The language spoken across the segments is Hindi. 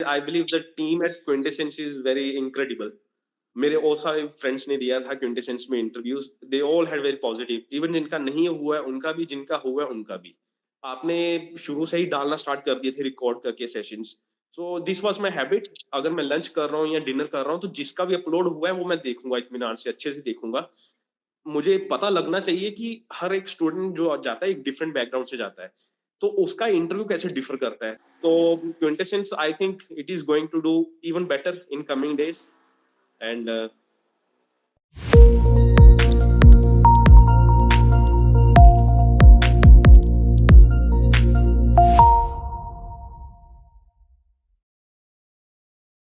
I believe the team at Quintessence is very incredible. मेरे और सारे फ्रेंड्स ने दिया था क्विंटेसेंस में interviews, they all had very positive. Even जिनका नहीं हुआ है उनका भी, जिनका हुआ है उनका भी। आपने शुरू से ही डालना स्टार्ट कर दिए थे रिकॉर्ड करके sessions. So this was my habit. अगर मैं लंच कर रहा हूँ या डिनर कर रहा हूँ तो जिसका भी अपलोड हुआ है वो मैं देखूंगा, इत्मीनान से अच्छे से देखूंगा। मुझे पता लगना चाहिए कि हर एक स्टूडेंट जो जाता है एक डिफरेंट बैकग्राउंड से जाता है, तो उसका इंटरव्यू कैसे डिफर करता है। तो Quintessence I think it is going to do even better in coming days. And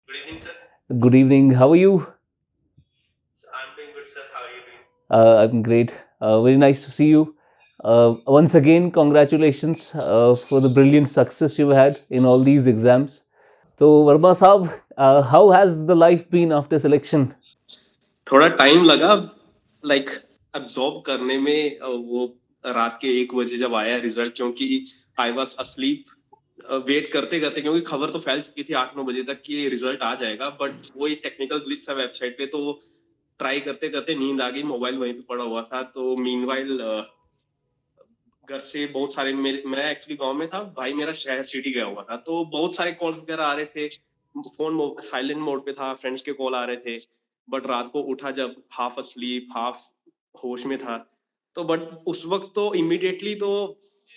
good evening sir. Good evening. How are you? I am doing good sir, how are you doing? I'm great. Very nice to see you. Once again, congratulations for the brilliant success you've had in all these exams. So, Verma Saab, how has the life been after selection? थोड़ा टाइम लगा, लाइक अब्सॉर्ब करने में। वो रात के 1 बजे जब आया रिजल्ट, क्योंकि आई वाज अस्लीप वेट करते करते, क्योंकि खबर तो फैल चुकी थी 8-9 बजे तक कि रिजल्ट आ जाएगा, बट वो एक टेक्निकल ग्लिच था वेबसाइट पे, तो ट्राई करते करते नींद आ गई, मोबाइल वहीं पे पड़ा हुआ था। तो मीनवाइल घर से बहुत सारे, मेरे मैं एक्चुअली गांव में था, भाई मेरा शहर सिटी गया हुआ था, तो बहुत सारे कॉल्स वगैरह आ रहे थे। फोन साइलेंट मोड पे था, फ्रेंड्स के कॉल आ रहे थे। बट रात को उठा जब, हाफ अस्लीप हाफ होश में था। तो बट उस वक्त तो इमिडिएटली तो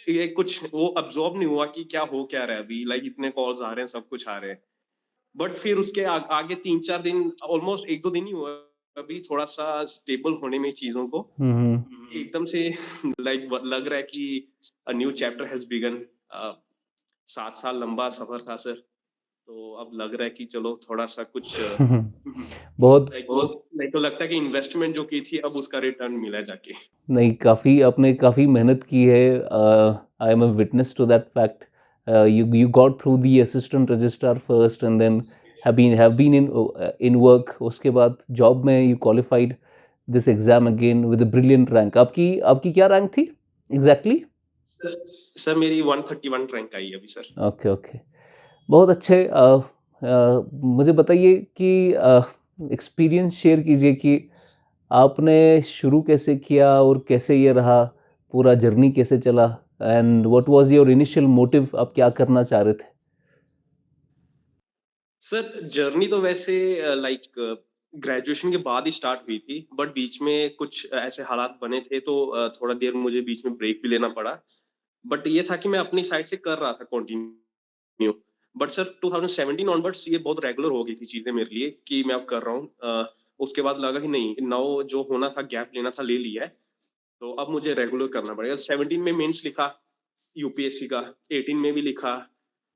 ये कुछ वो अब्सॉर्ब नहीं हुआ कि क्या हो क्या रहा है अभी, लाइक इतने कॉल्स आ रहे हैं, सब कुछ आ रहे हैं। बट फिर उसके आगे 3-4 दिन, ऑलमोस्ट 1-2 दिन ही हुआ अभी, थोड़ा सा स्टेबल होने में चीजों को। एकदम से लाइक लग रहा है कि a new chapter has begin. 7 साल लंबा सफर था सर, तो अब लग रहा है कि चलो थोड़ा सा कुछ बहुत लाइक तो लगता है कि इन्वेस्टमेंट जो की थी अब उसका रिटर्न मिला है जाके। नहीं, काफ़ी आपने काफ़ी मेहनत की है। I am a witness to that fact. You got through the assistant registrar first and then have been in work. उसके बाद जॉब में you qualified this exam again with a brilliant rank. आपकी आपकी क्या रैंक थी एग्जैक्टली? सर सर मेरी 131 रैंक आई है अभी सर। ओके ओके, बहुत अच्छे. मुझे बताइए कि एक्सपीरियंस शेयर कीजिए कि आपने शुरू कैसे किया और कैसे ये रहा, पूरा जर्नी कैसे चला, and what was your initial motive, आप क्या करना चाह रहे थे? सर जर्नी तो वैसे लाइक ग्रेजुएशन के बाद ही स्टार्ट हुई थी, बट बीच में कुछ ऐसे हालात बने थे, तो थोड़ा देर मुझे बीच में ब्रेक भी लेना पड़ा। बट ये था कि मैं अपनी साइड से कर रहा था कंटिन्यू। बट सर 2017 ऑनवर्ड्स ये बहुत रेगुलर हो गई थी चीजें मेरे लिए कि मैं अब कर रहा हूँ। उसके बाद लगा कि नहीं, नाउ जो होना था, गैप लेना था, ले लिया है, तो अब मुझे रेगुलर करना पड़ेगा। 17 में मेंस लिखा यूपीएससी का, 18 में भी लिखा,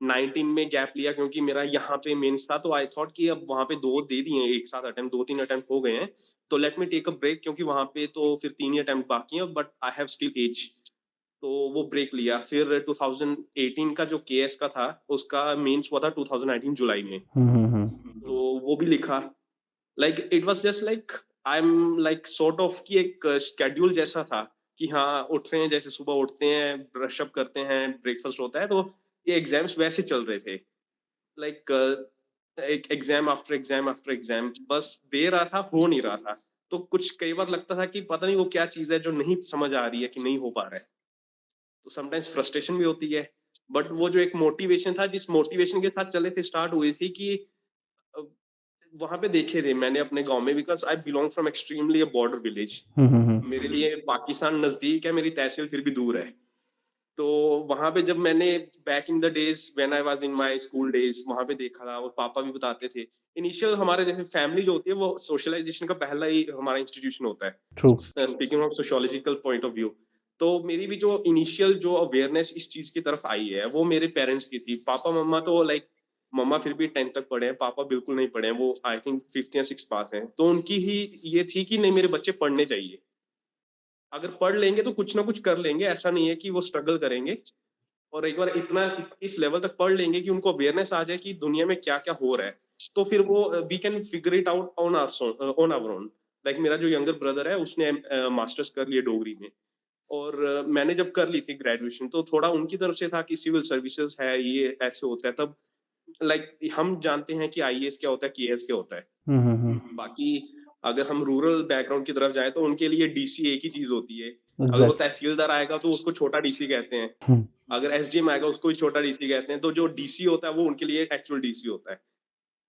19 में गैप लिया क्योंकि मेरा यहाँ पे मेंस था, तो आई थॉट कि अब वहां पे 2 दे दिए हैं एक साथ अटेम्प्ट, 2-3 अटेम्प्ट हो गए हैं, तो let me take a break, क्योंकि वहां पे तो फिर 3 ही अटेम्प्ट बाकी हैं, but I have still age. तो वो ब्रेक लिया। फिर 2018 का जो केएस का था, उसका मेंस हुआ था 2019 जुलाई में, तो वो भी लिखा। Like it was just like I am like sort of कि एक शेड्यूल जैसा था कि हाँ, उठ रहे हैं, जैसे सुबह उठते हैं, ब्रश अप करते हैं, ब्रेकफास्ट होता है, तो ये एग्जाम्स वैसे चल रहे थे। लाइक एक exam after exam after exam, बस दे रहा था, हो नहीं रहा था। तो कुछ कई बार लगता था कि पता नहीं वो क्या चीज है जो नहीं समझ आ रही है, कि नहीं हो पा रहा है। तो समटाइम्स फ्रस्ट्रेशन भी होती है। बट वो जो एक मोटिवेशन था, जिस मोटिवेशन के साथ चले थे, स्टार्ट हुई थी कि अ, वहां पे देखे थे मैंने अपने गांव में, because I belong from extremely a border village. मेरे लिए पाकिस्तान नजदीक है, मेरी तहसील फिर भी दूर है। तो वहां पे जब मैंने back in the days when I was in my school days वहां पे देखा था, और पापा भी बताते थे, इनिशियल हमारे जैसे फैमिली जो होती है वो सोशलाइजेशन का पहला ही हमारा इंस्टीट्यूशन होता है, true. Speaking of sociological point of view. तो मेरी भी जो इनिशियल जो अवेयरनेस इस चीज की तरफ आई है, वो मेरे पेरेंट्स की थी। पापा मम्मा तो लाइक, मम्मा फिर भी 10th तक पढ़े हैं, पापा बिल्कुल नहीं पढ़े हैं, वो आई थिंक 5th या 6th पास हैं, तो उनकी ही ये थी कि नहीं, मेरे बच्चे पढ़ने चाहिए। अगर पढ़ लेंगे तो कुछ ना कुछ कर लेंगे, ऐसा नहीं है कि वो स्ट्रगल करेंगे। और एक बार इतना इस लेवल तक पढ़ लेंगे कि उनको अवेयरनेस आ जाए कि दुनिया में क्या क्या हो रहा है, तो फिर वो we can figure it out on our own. Like मेरा जो यंगर ब्रदर है, उसने मास्टर्स कर लिया डोगरी में, और मैंने जब कर ली थी ग्रेजुएशन, तो थोड़ा उनकी तरफ से था कि सिविल सर्विसेज है, ये ऐसे होता है। तब लाइक हम जानते हैं कि आईएएस क्या होता है, केएएस क्या होता है। हम्म। बाकी अगर हम रूरल बैकग्राउंड की तरफ जाएँ तो उनके लिए डीसी एक ही चीज़ होती है। अगर वो एग्जैक्टली। तहसीलदार आएगा तो उसको छोटा डीसी कहते हैं। हम्म अगर एसडीएम आएगा उसको भी छोटा डीसी कहते हैं। तो जो डीसी होता है वो उनके लिए एक्चुअल डीसी होता है।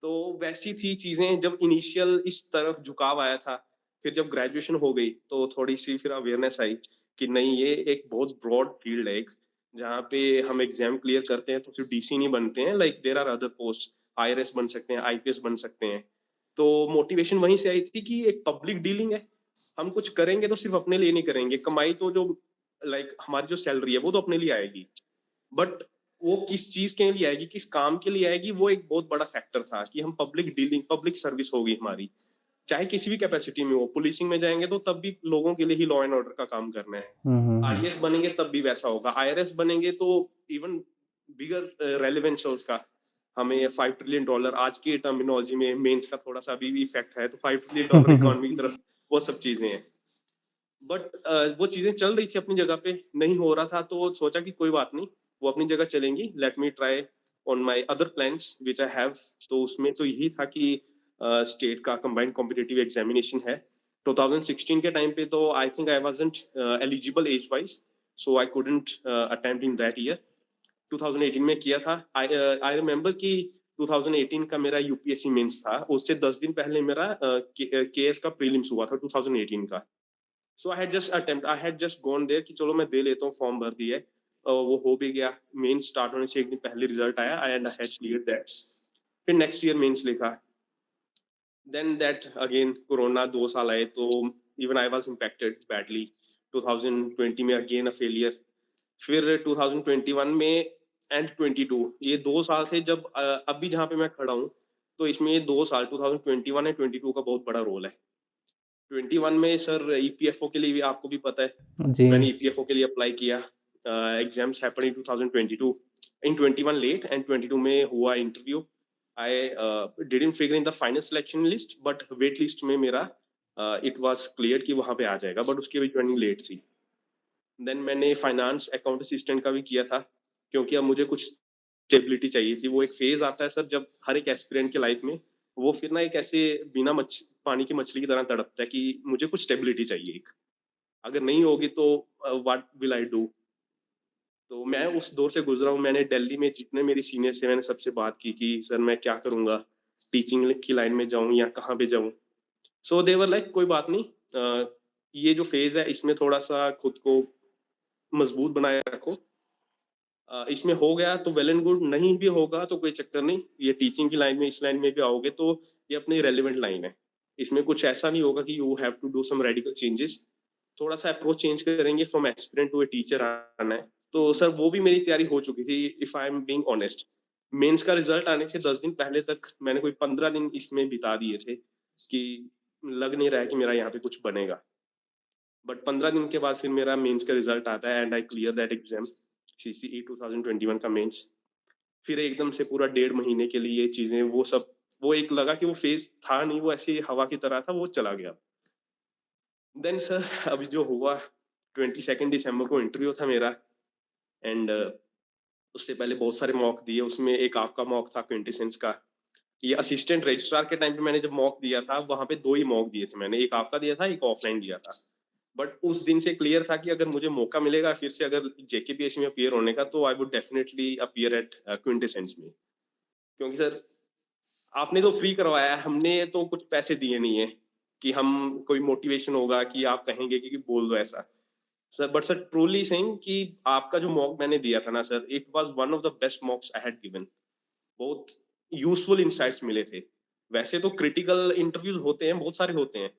तो वैसी थी चीज़ें जब इनिशियल इस तरफ झुकाव आया था। फिर जब ग्रेजुएशन हो गई तो थोड़ी-सी फिर अवेयरनेस आई कि नहीं ये एक बहुत ब्रॉड फील्ड है एक, जहाँ पे हम एग्ज़ाम क्लियर करते हैं तो सिर्फ डीसी नहीं बनते हैं, like there are other post, IRS बन सकते हैं, आईपीएस बन सकते हैं। तो मोटिवेशन वहीं से आई थी कि एक पब्लिक डीलिंग है, हम कुछ करेंगे तो सिर्फ अपने लिए नहीं करेंगे, कमाई तो जो लाइक हमारी जो सैलरी है वो तो अपने लिए आएगी। बट वो किस चीज़ के लिए आएगी, किस काम के लिए आएगी, वो एक बहुत बड़ा फैक्टर था कि हम पब्लिक डीलिंग, पब्लिक सर्विस होगी हमारी। चाहे किसी भी कैपेसिटी में हो, पुलिसिंग में जाएँगे तो तब भी लोगों के लिए ही लॉ एंड ऑर्डर का काम करना है। हम्म। आईएएस बनेंगे तब भी वैसा होगा, आईआरएस बनेंगे तो इवन बिगर रेलेवेंस है उसका। हमें $5 ट्रिलियन डॉलर आज की टर्मिनोलॉजी में मेंस का थोड़ा-सा अभी भी इफेक्ट है, तो $5 ट्रिलियन डॉलर इकोनॉमी की तरफ वो सब चीज़ें हैं। बट वो चीज़ें चल रही थी अपनी जगह पे, नहीं हो रहा था तो सोचा कि कोई बात नहीं, वो अपनी जगह चलेंगी, let me try on my other plans which I have. तो उसमें तो यही था कि स्टेट का कंबाइंड कॉम्पिटिटिव एग्जामिनेशन है। 2016 के टाइम पे तो I think I wasn't eligible age wise, so I couldn't attempt in that year. 2018 में किया था। आई रिमेंबर कि 2018 का मेरा यूपीएससी मेंस था, उससे 10 दिन पहले मेरा केएस का प्रीलिम्स हुआ था 2018 का। So I had just gone there कि चलो मैं दे लेता हूँ, फॉर्म भर दिया है। वो हो भी गया। मेंस स्टार्ट होने से 1 दिन पहले रिजल्ट आया and I had cleared that. फिर नेक्स्ट ईयर मेंस लिखा। देन दैट अगेन कोरोना 2 साल आए तो even I was impacted badly. 2020 में अगेन अ फेलियर। फिर 2021 में एंड 22 ये 2 साल थे जब अभी जहाँ पे मैं खड़ा हूँ, तो इसमें ये 2 साल 2021 एंड 22 का बहुत बड़ा रोल है। 21 में सर ईपीएफओ के लिए भी आपको भी पता है, जी। मैंने ईपीएफओ के लिए अप्लाई किया। Exams happened in 2022, in 21 late and 22 में हुआ interview. I didn't figure in the final selection list but wait list में मेरा इट वाज़ क्लियर्ड कि वहाँ पे आ जाएगा, बट उसकी भी जॉइनिंग लेट थी। देन मैंने फाइनेंस अकाउंट असिस्टेंट का भी किया था, क्योंकि अब मुझे कुछ स्टेबिलिटी चाहिए थी। वो एक फ़ेज़ आता है सर जब हर एक एस्पिरेंट की लाइफ़ में, वो फिर ना एक ऐसे बिना पानी की मछली की तरह तड़पता है कि मुझे कुछ स्टेबिलिटी चाहिए एक। अगर नहीं होगी तो व्हाट विल आई डू? तो मैं उस दौर से गुज़रा हूँ। मैंने दिल्ली में जितने मेरे सीनियर्स थे मैंने सबसे बात की कि सर मैं क्या करूँगा? टीचिंग की लाइन में जाऊँ या कहाँ पे जाऊँ? सो दे वर लाइक कोई बात नहीं, ये जो फ़ेज़ है इसमें थोड़ा-सा खुद को मजबूत बनाए रखो। इसमें हो गया तो वेल एंड गुड, नहीं भी होगा तो कोई चक्कर नहीं। ये टीचिंग की लाइन में, इस लाइन में भी आओगे तो ये अपनी रेलेवेंट लाइन है। इसमें कुछ ऐसा नहीं होगा कि you have to do some radical changes. थोड़ा-सा अप्रोच चेंज करेंगे, from aspirant to a teacher आना है। तो सर वो भी मेरी तैयारी हो चुकी थी, if I am being honest. Mains का रिजल्ट आने से 10 दिन पहले तक मैंने कोई 15 दिन इसमें बिता दिए थे कि लग नहीं रहा है कि मेरा यहाँ पे कुछ बनेगा। बट 15 दिन के बाद फिर मेरा मेंस का रिजल्ट आता है and I clear that exam, CCE 2021 का मेंस। फिर एकदम से पूरा 1.5 महीने के लिए चीज़ें वो सब, वो एक लगा कि वो फ़ेज़ था नहीं, वो ऐसे ही हवा की तरह था, वो चला गया। देन सर अभी जो हुआ, 22 दिसंबर को इंटरव्यू था मेरा एंड उससे पहले बहुत सारे मॉक दिए, उसमें एक आपका मॉक था क्विंटेसेंस का। ये असिस्टेंट रजिस्ट्रार के टाइम पे मैंने जब मॉक दिया था, वहाँ पे 2 ही मॉक दिए थे मैंने, एक आपका दिया था, एक ऑफलाइन दिया था। बट उस दिन से क्लियर था कि अगर मुझे मौका मिलेगा फिर से अगर जेकेपीएससी में अपीयर होने का, तो I would definitely appear at Quintessence में। क्योंकि सर आपने तो फ्री करवाया है, हमने तो कुछ पैसे दिए नहीं है कि हम कोई मोटिवेशन होगा कि आप कहेंगे कि बोल दो ऐसा। Sir but sir truly saying कि आपका जो मॉक मैंने दिया था ना sir, it was one of the best मॉक्स I had given. बहुत यूज़फुल इनसाइट्स मिले थे। वैसे तो क्रिटिकल इंटरव्यूज़ होते हैं, बहुत सारे होते हैं।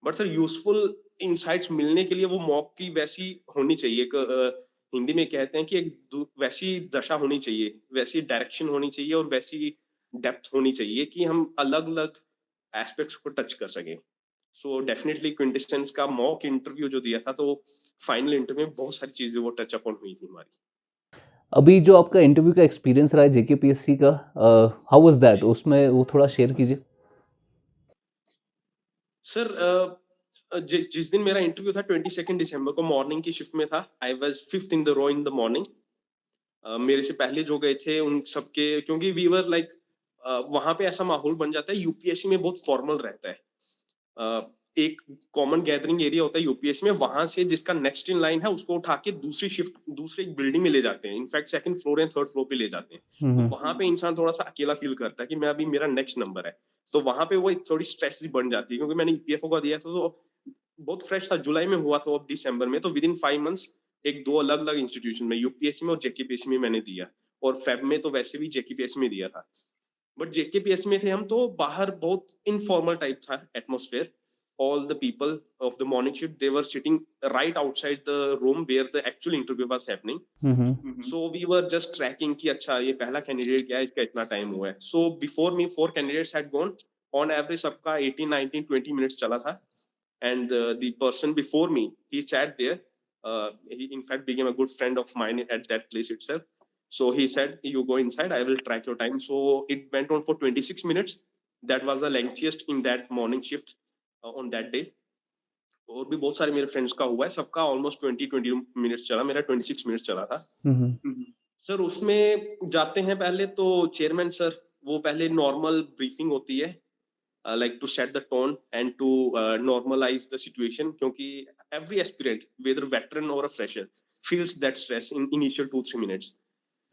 बट सर यूज़फुल इनसाइट्स मिलने के लिए वो मॉक की वैसी होनी चाहिए, एक हिंदी में कहते हैं कि एक वैसी दशा होनी चाहिए, वैसी डायरेक्शन होनी चाहिए और वैसी डेप्थ होनी चाहिए कि हम अलग-अलग एस्पेक्ट्स को टच कर सकें। सो डेफिनिटली क्विंटेसेंस का मॉक इंटरव्यू जो दिया था, तो फाइनल इंटरव्यू में बहुत सारी चीज़ें वो टच अपॉन हुई थी हमारी। अभी जो आपका इंटरव्यू का एक्सपीरियंस रहा है जेकेपीएससी का, हाउ वाज दैट? जी। उसमें वो थोड़ा शेयर कीजिए। सर जिस दिन मेरा इंटरव्यू था 22 दिसंबर को मॉर्निंग की शिफ्ट में था। I was 5th in the row in the morning. मेरे से पहले जो गए थे उन सबके, क्योंकि वी वर लाइक वहाँ पे ऐसा माहौल बन जाता है, यूपीएससी में बहुत फॉर्मल रहता है। एक कॉमन गैदरिंग एरिया होता है यूपीएससी में, वहां से जिसका नेक्स्ट इन लाइन है उसको उठा के दूसरी शिफ्ट दूसरी बिल्डिंग में ले जाते हैं, इनफैक्ट सेकंड फ्लोर या थर्ड फ्लोर पे ले जाते हैं। तो हम्म वहां पे इंसान थोड़ा सा अकेला फील करता है कि मैं अभी मेरा नेक्स्ट नंबर है। तो वहां पे वो एक थोड़ी स्ट्रेस बन जाती है, क्योंकि मैंने ईपीएफओ का दिया था तो बहुत फ्रेश था, जुलाई में हुआ था, अब दिसंबर में, तो विद इन 5 मंथ्स एक दो अलग अलग इंस्टीट्यूशन में, यूपीएससी में और जेकेपीएससी में मैंने दिया। और फेब में तो वैसे भी जेकेपीएससी में दिया था। बट जेकेपीएस में थे हम, तो बाहर बहुत इनफॉर्मल टाइप था atmosphere. All the people of the morning shift they were sitting right outside the room where the actual interview was happening. Hmm so we were just tracking कि अच्छा ये पहला कैंडिडेट गया है, इसका इतना टाइम हुआ है। So before me 4 candidates had gone. On average सबका 18 19 20 मिनट्स चला था। And the person before me, he sat there. He in fact became a good friend of mine at that place itself. So he said, you go inside, I will track your time. So it went on for 26 minutes. That was the lengthiest in that morning shift on that day. और भी बहुत सारे मेरे फ्रेंड्स का हुआ है, सबका ऑलमोस्ट 20 मिनट्स चला, मेरा 26 मिनट्स चला था। हम्म सर उसमें जाते हैं पहले तो चेयरमैन सर, वो पहले नॉर्मल ब्रीफिंग होती है, like to set the tone and to normalize the situation, क्योंकि every aspirant whether veteran or a fresher feels that stress in initial 2-3 minutes।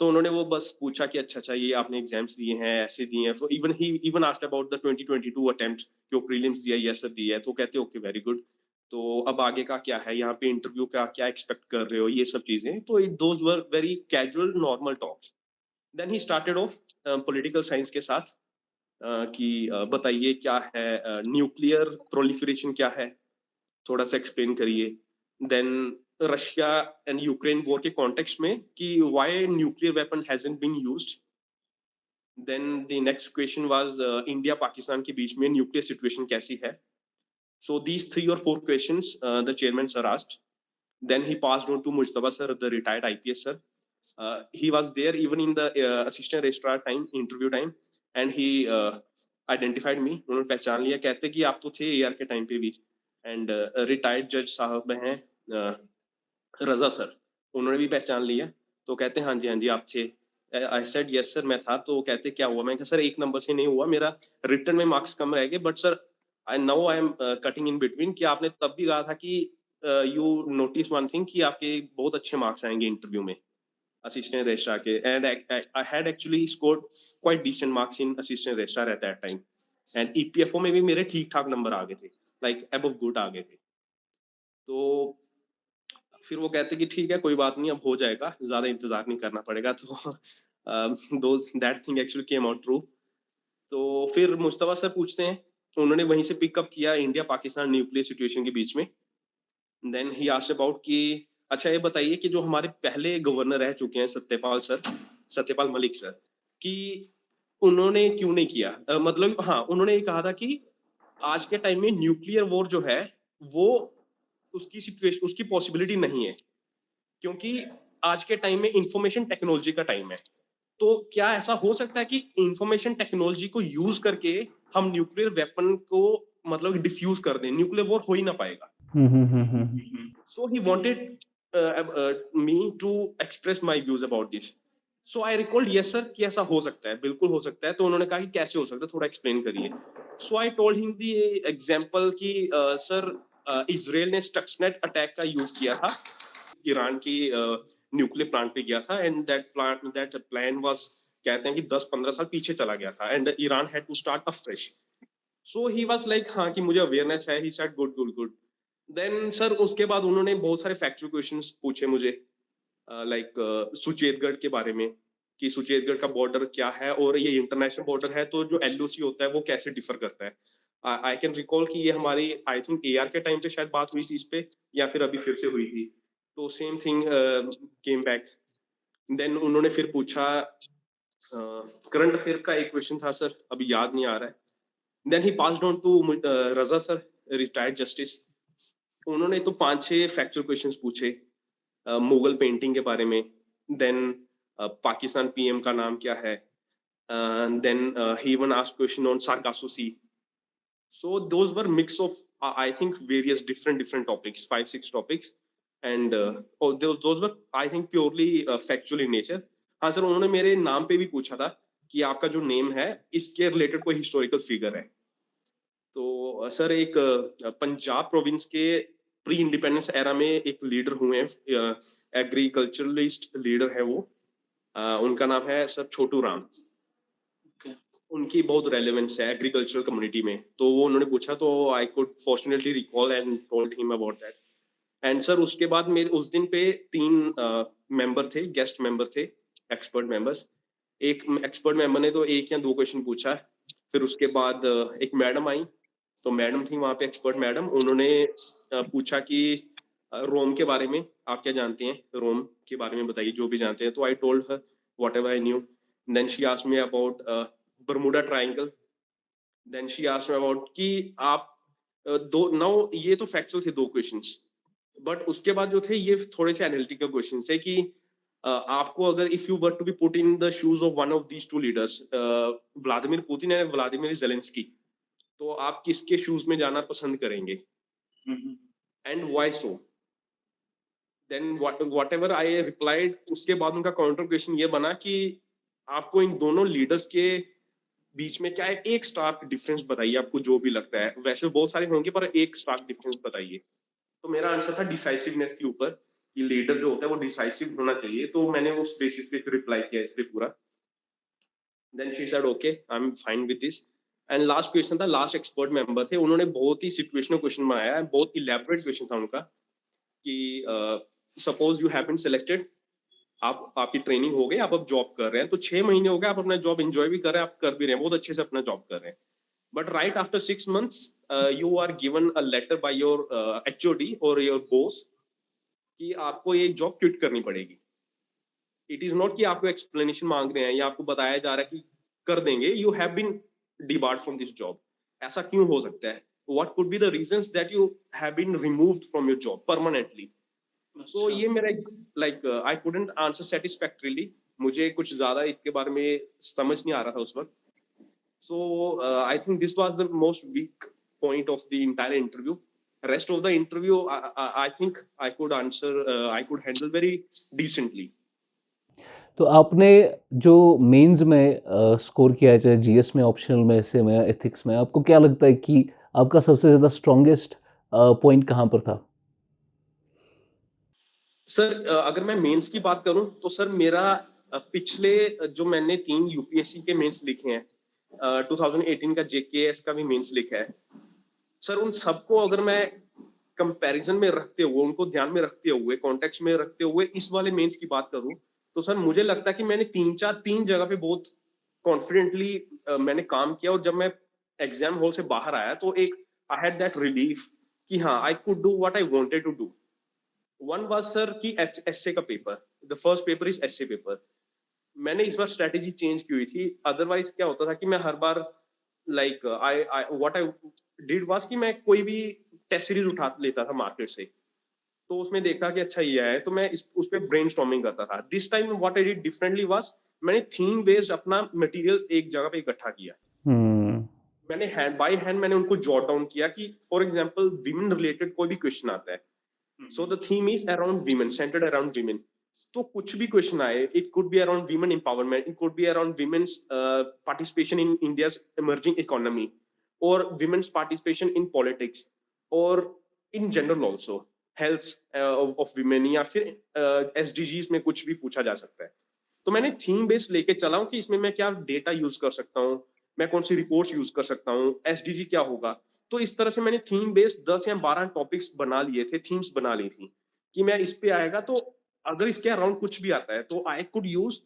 तो उन्होंने वो बस पूछा कि अच्छा अच्छा ये आपने एग्जाम्स दिए हैं, ऐसे दिए हैं, even he even asked about the 2022 attempt, जो प्रीलिम्स दिया, यस सर दिया है, तो कहते ओके वेरी गुड, तो अब आगे का क्या है, यहाँ पे इंटरव्यू का क्या एक्सपेक्ट कर रहे हो, ये सब चीजें, तो those were very casual normal talks. Then he started off political science के साथ, कि बताइए क्या है, न्यूक्लियर प्रोलिफरेशन क्या है, थोड़ा सा एक्सप्लेन करिए। Then Russia and Ukraine war के कॉन्टेक्स्ट में कि why nuclear weapon hasn't been used. Then the next question was India Pakistan के बीच में न्यूक्लियर सिचुएशन कैसी है। So these 3 or 4 questions the chairman sir asked. Then he passed on to Mujtaba sir, the retired IPS sir. He was there even in the assistant registrar time, interview time, and he identified me. उन्होंने पहचान लिया, कहते कि आप तो थे AR के टाइम पे भी। एंड रिटायर्ड जज साहब हैं रजा सर, उन्होंने भी पहचान लिया। तो कहते हाँ जी हाँ जी आप थे। आई सेड यस सर मैं था। तो कहते क्या हुआ, मैं कहा सर एक नंबर से नहीं हुआ, मेरा रिटर्न में मार्क्स कम रह गए, but sir I am cutting in between, कि आपने तब भी कहा था कि यू नोटिस वन थिंग कि आपके बहुत अच्छे मार्क्स आएंगे इंटरव्यू में असिस्टेंट रजिस्ट्रार के। And I had actually scored quite decent marks in assistant registrar at that time. And EPFO में भी मेरे ठीक ठाक नंबर आ गए थे, लाइक अबव गुड आ गए थे। तो फिर वो कहते कि ठीक है कोई बात नहीं, अब हो जाएगा, ज्यादा इंतजार नहीं करना पड़ेगा। तो दो that thing actually came out true. तो फिर मुस्तफा सर पूछते हैं, उन्होंने वहीं से पिकअप किया इंडिया पाकिस्तान न्यूक्लियर सिचुएशन के बीच में। देन ही आस्क्ड अबाउट कि अच्छा ये बताइए कि जो हमारे पहले गवर्नर रह चुके हैं सत्यपाल सर, सत्यपाल मलिक सर, कि उन्होंने क्यों नहीं किया, मतलब हाँ उन्होंने ये कहा था कि आज के टाइम में न्यूक्लियर वॉर जो है वो उसकी सिचुएशन उसकी पॉसिबिलिटी नहीं है, क्योंकि आज के टाइम में इंफॉर्मेशन टेक्नोलॉजी का टाइम है। तो क्या ऐसा हो सकता है कि इंफॉर्मेशन टेक्नोलॉजी को यूज करके हम न्यूक्लियर वेपन को मतलब डिफ्यूज कर दें, न्यूक्लियर वॉर हो ही ना पाएगा। हम्म So he wanted me to express my views about this. So I recalled yes sir कि ऐसा हो सकता है, बिल्कुल हो सकता है। तो उन्होंने कहा कि कैसे हो सकता है, थोड़ा एक्सप्लेन करिए। So I told him the example कि सर इजराइल ने स्टक्सनेट अटैक का यूज किया था, ईरान की न्यूक्लियर प्लांट पे गया था, एंड दैट प्लान वाज, कहते हैं कि 10-15 साल पीछे चला गया था, and Iran had to start afresh. So he was like हाँ कि मुझे अवेयरनेस है। He said good good good. Then sir उसके बाद उन्होंने बहुत सारे फैक्चुअल क्वेश्चंस पूछे मुझे, लाइक सुचेतगढ़ के बारे में, कि सुचेतगढ़ का बॉर्डर क्या है, और ये इंटरनेशनल बॉर्डर है, तो जो एलओसी होता है वो कैसे डिफर करता है। आई कैन रिकॉल कि ये हमारी आई थिंक एआर के टाइम पे शायद बात हुई थी इस पे, या फिर अभी फिर से हुई थी। तो same thing came back. Then उन्होंने फिर पूछा, करंट अफेयर का एक क्वेश्चन था सर, अभी याद नहीं आ रहा है। Then he passed on to Raza sir, retired justice. उन्होंने तो 5-6 फैक्चुअल क्वेश्चंस पूछे मुगल पेंटिंग के बारे में। देन पाकिस्तान पीएम का नाम क्या है। Then he even asked question on Sargasso Sea. So those were mix of I think various different topics, 5-6 topics, and those were I think purely factual in nature. हाँ सर, उन्होंने मेरे नाम पे भी पूछा था कि आपका जो नेम है, इसके रिलेटेड कोई हिस्टोरिकल फिगर है। तो सर एक पंजाब प्रोविंस के प्री इंडिपेंडेंस एरा में एक लीडर हुए हैं, एग्रीकल्चरलिस्ट लीडर है वो। उनका नाम है सर छोटू राम। Okay. उनकी बहुत रेलेवेंस है एग्रीकल्चरल कम्युनिटी में, तो वो उन्होंने पूछा तो I could fortunately recall and told him about that. And sir उसके बाद मेरे उस दिन पे 3 मेंबर थे, गेस्ट मेंबर थे, एक्सपर्ट मेंबर्स। एक एक्सपर्ट मेंबर ने तो 1 या 2 क्वेश्चन पूछा। फिर उसके बाद एक मैडम आई, तो मैडम थी वहाँ पे एक्सपर्ट मैडम, उन्होंने पूछा कि रोम के बारे में आप क्या जानते हैं? रोम के बारे में बताइए जो भी जानते हैं। तो I told her whatever I knew. Then she asked me about Bermuda triangle. Then she asked me about कि आप दो नाउ ये तो फैक्चुअल थे 2 क्वेश्चंस। बट उसके बाद जो थे ये थोड़े से एनालिटिकल क्वेश्चंस थे कि आपको अगर if you were to be put in the shoes of one of these 2 leaders, Vladimir Putin and Vladimir Zelensky, तो आप किसके शूज में जाना पसंद करेंगे? Mhm. And why so? Then whatever I replied, उसके बाद उनका काउंटर क्वेश्चन ये बना कि आपको इन दोनों लीडर्स के बीच में क्या है, एक स्टार्क डिफरेंस बताइए, आपको जो भी लगता है। वैसे बहुत सारे होंगे पर एक स्टार्क डिफरेंस बताइए। तो मेरा आंसर था डिसाइसिवनेस के ऊपर, कि लीडर जो होता है वो डिसाइसिव होना चाहिए। तो मैंने उस बेसिस पे फिर रिप्लाई किया इस पे पूरा। Then she said okay, I am fine with this. And last question था, लास्ट एक्सपर्ट मेंबर थे, उन्होंने बहुत ही सिचुएशनल क्वेश्चन बनाया है, बहुत इलेबोरेट क्वेश्चन था उनका कि suppose you have been selected, आप आपकी ट्रेनिंग हो गई, आप अब जॉब कर रहे हैं, तो 6 महीने हो गए, आप अपना जॉब एंजॉय भी कर रहे हैं, आप कर भी रहे हैं, बहुत अच्छे से अपना जॉब कर रहे हैं। But right after 6 months you are given a letter by your HOD or your boss कि आपको ये जॉब क्विट करनी पड़ेगी। इट इज नॉट कि आपको एक्सप्लेनेशन मांग रहे हैं या आपको बताया जा रहा है कि कर देंगे, you have been debarred from this job. ऐसा क्यों हो सकता है? What could be the reasons that you have been removed from your job permanently? So अच्छा. ये मेरा like I couldn't answer satisfactorily. मुझे कुछ ज्यादा इसके बारे में समझ नहीं आ रहा था उस वक्त। So I think this was the most weak point of the entire interview. Rest of the interview, I think I could answer, I could handle very decently. तो आपने जो मेंस में स्कोर किया है, चाहे जीएस में, ऑप्शनल में, एसए में, एथिक्स में, आपको क्या लगता है कि आपका सबसे ज़्यादा स्ट्रॉन्गेस्ट पॉइंट कहाँ पर था? सर अगर मैं मेंस की बात करूं तो सर मेरा पिछले जो मैंने 3 यूपीएससी के मेंस लिखे हैं, 2018 का जेकेएस का भी मेंस लिखा है सर, उन सबको अगर मैं कंपैरिजन में रखते हुए, उनको ध्यान में रखते हुए, कॉन्टेक्स्ट में रखते हुए इस वाले मेंस की बात करूं, तो सर मुझे लगता है कि मैंने 3 जगह पे बहुत कॉन्फिडेंटली मैंने काम किया। और जब मैं एग्जाम हॉल से बाहर आया तो एक आई हैड दैट रिलीफ कि हाँ, I could do what I wanted to do. One was sir कि एसए का paper, the first paper is SA paper. मैंने इस बार स्ट्रेटेजी चेंज की हुई थी। अदरवाइज क्या होता था कि मैं हर बार like I what I did was कि मैं कोई भी टेस्ट सीरीज उठा लेता था मार्केट से, तो उसमें देखा कि अच्छा ये है, तो मैं उस पे ब्रेनस्टॉर्मिंग करता था। This time what I did differently was मैंने थीम बेस्ड अपना मटेरियल एक जगह पे इकट्ठा किया। हम्म। मैंने हैंड बाय हैंड मैंने उनको जॉट डाउन किया कि फॉर एग्जांपल विमेन रिलेटेड कोई भी क्वेश्चन आता है, so the theme is around women, centred around women. तो कुछ भी क्वेश्चन आए, it could be around women empowerment, it could be around women's participation in India's emerging economy, और वीमेन्स पार्टिसिपेशन इन पॉलिटिक्स, और in general also health of women, या फिर एसडीजीज में कुछ भी पूछा जा सकता है। तो मैंने थीम बेस्ड लेके चला हूँ कि इसमें मैं क्या डेटा यूज कर सकता हूँ, मैं कौन सी रिपोर्ट्स यूज कर सकता हूँ, एसडीजी क्या होगा। तो इस तरह से मैंने थीम बेस्ड 10 या 12 टॉपिक्स बना लिए थे, थीम्स बना ली थी कि मैं इस पे आएगा तो अगर इसके अराउंड कुछ भी आता है तो आई could use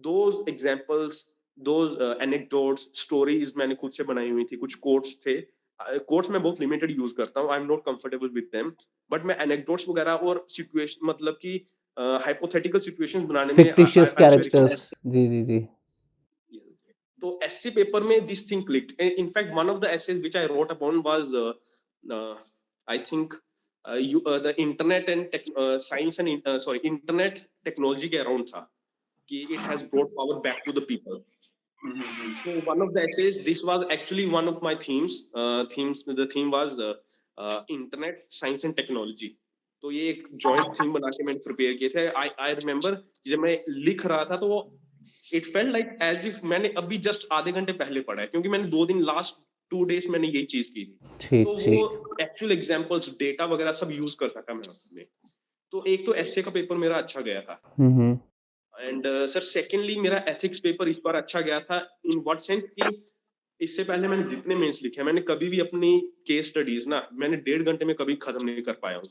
those examples, those anecdotes, stories मैंने खुद से बनाई हुई थी। कुछ कोट्स थे, कोट्स मैं बहुत लिमिटेड यूज करता हूँ, I am not comfortable with them, but मैं एनेक्डोट्स वगैरह और सिचुएशन मतलब कि हाइपोथेटिकल सिचुएशंस बनाने में I fictitious I am very characters, जी जी जी। तो एससी पेपर में this thing clicked. In fact one of the essays which I wrote upon was I think the internet and science and sorry internet technology के अराउंड था कि it has brought power back to the people. So one of the essays, this was actually one of my themes. The theme was internet, science and technology. तो ये एक जॉइंट थीम बना के मैंने प्रिपेयर किए थे। आई आई रिमेंबर जब मैं लिख रहा था तो वो it felt like as if मैंने अभी जस्ट आधे घंटे पहले पढ़ा है, क्योंकि मैंने 2 दिन लास्ट 2 डेज़ मैंने यही चीज़ की थी। ठीक, तो वो ठीक। एक्चुअल एग्ज़ाम्पल्स, डेटा वगैरह सब यूज़ कर सका मैं उसमें। तो एक तो एस्से का पेपर मेरा अच्छा गया था। हुँ, हुँ। एंड सर सेकंडली मेरा एथिक्स पेपर इस बार अच्छा गया था इन व्हाट सेंस कि इससे पहले मैंने जितने मेंस लिखे हैं, मैंने कभी भी अपनी केस स्टडीज़ ना मैंने 1.5 घंटे में कभी खत्म नहीं कर पाया हूँ।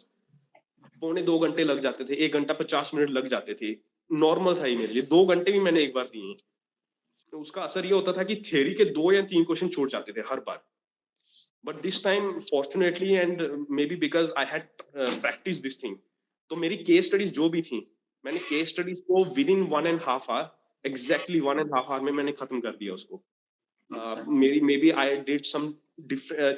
पौने 2 घंटे लग जाते थे, 1 घंटा 50 मिनट लग जाते थे। नॉर्मल था ये मेरे लिए, 2 घंटे भी मैंने एक बार दिए। तो उसका असर ये होता था कि थ्योरी के 2 या 3 क्वेश्चन छूट जाते थे हर बार। But this time fortunately and maybe because I had practised this thing, तो मेरी केस स्टडीज़ जो भी थी, मैंने केस स्टडीज़ को within 1 and half hour, exactly 1 and half hour में मैंने खत्म कर दिया उसको। अच्छा। maybe I did some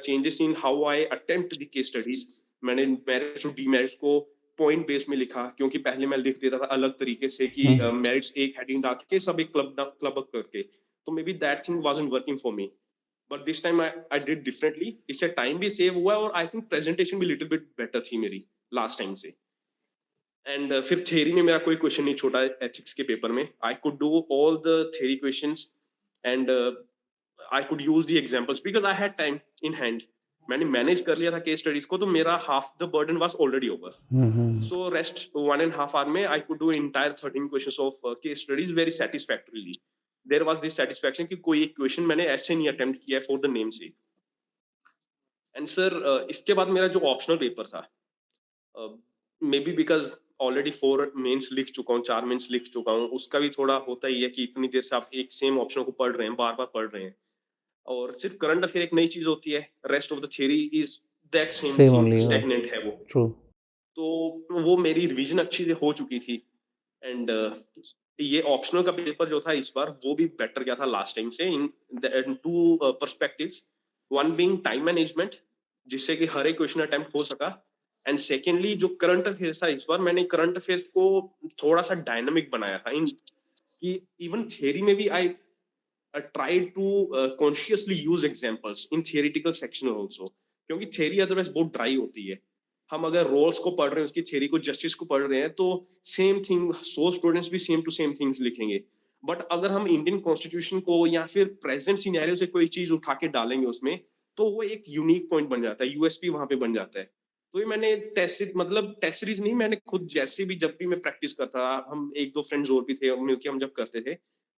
changes in how I attempt the case studies. मैंने मेरिट्स और डीमेरिट्स को पॉइंट बेस में लिखा, क्योंकि पहले मैं लिख देता था अलग तरीके से कि हुँ। मेरिट्स एक हेडिंग डाल के सब एक क्लब अप करके, तो may be that thing wasn't working for me, but this time I did differently. इससे टाइम भी सेव हुआ और आई थिंक प्रेजेंटेशन भी लिटिल बिट बेटर थी मेरी लास्ट टाइम से। एंड फिर थ्योरी में मेरा कोई क्वेश्चन नहीं छोटा एथिक्स के पेपर में। I could do all the theory questions and I could use the examples because I had time in hand. मैंने मैनेज कर लिया था केस स्टडीज को, तो मेरा half the burden was already over. हुँ, हुँ। So rest 1 and half hour में I could do entire 13 questions of case studies very satisfactorily. There was this satisfaction कि कोई एक क्वेश्चन मैंने ऐसे नहीं अटेम्प्ट किया for the namesake. And sir इसके बाद मेरा जो ऑप्शनल पेपर था, maybe because already 4 mains लिख चुका हूँ, 4 मेंस लिख चुका हूँ, उसका भी थोड़ा होता ही है कि इतनी देर से आप एक सेम ऑप्शन को पढ़ रहे हैं, बार-बार पढ़ रहे हैं। और सिर्फ करंट अफेयर एक नई चीज़ होती है, rest of the theory is that same same thing, only हाँ, स्टैग्नेंट है वो। ट्रू। तो वो मेरी रिवीजन अच्छी से हो चुकी थी। एंड ये ऑप्शनल का पेपर जो था इस बार, वो भी बेटर गया था लास्ट टाइम से इन इन 2 perspectives. One being time management, जिससे कि हर एक क्वेश्चन अटेम्प्ट हो सका। एंड सेकंडली जो करंट अफेयर्स था इस बार, मैंने करंट अफेयर्स को थोड़ा-सा डायनामिक बनाया था इन कि इवन थियरी में भी आई tried to consciously use examples in theoretical section also, क्योंकि थ्योरी अदरवाइज बहुत ड्राई होती है। हम अगर रोल्स को पढ़ रहे हैं, उसकी थ्योरी को, जस्टिस को पढ़ रहे हैं, तो सेम थिंग 100 स्टूडेंट्स भी सेम टू सेम थिंग्स लिखेंगे। बट अगर हम इंडियन कॉन्स्टिट्यूशन को या फिर प्रेजेंट सिनेरियो से कोई चीज उठा के डालेंगे उसमें, तो वो एक यूनिक पॉइंट बन जाता है, यूएसपी वहां पे बन जाता है। तो ये मैंने टेस्ट मतलब टेस्ट सीरीज नहीं, मैंने खुद जैसे भी जब भी मैं प्रैक्टिस करता, हम एक दो फ्रेंड्स और भी थे, मिलके हम जब करते थे,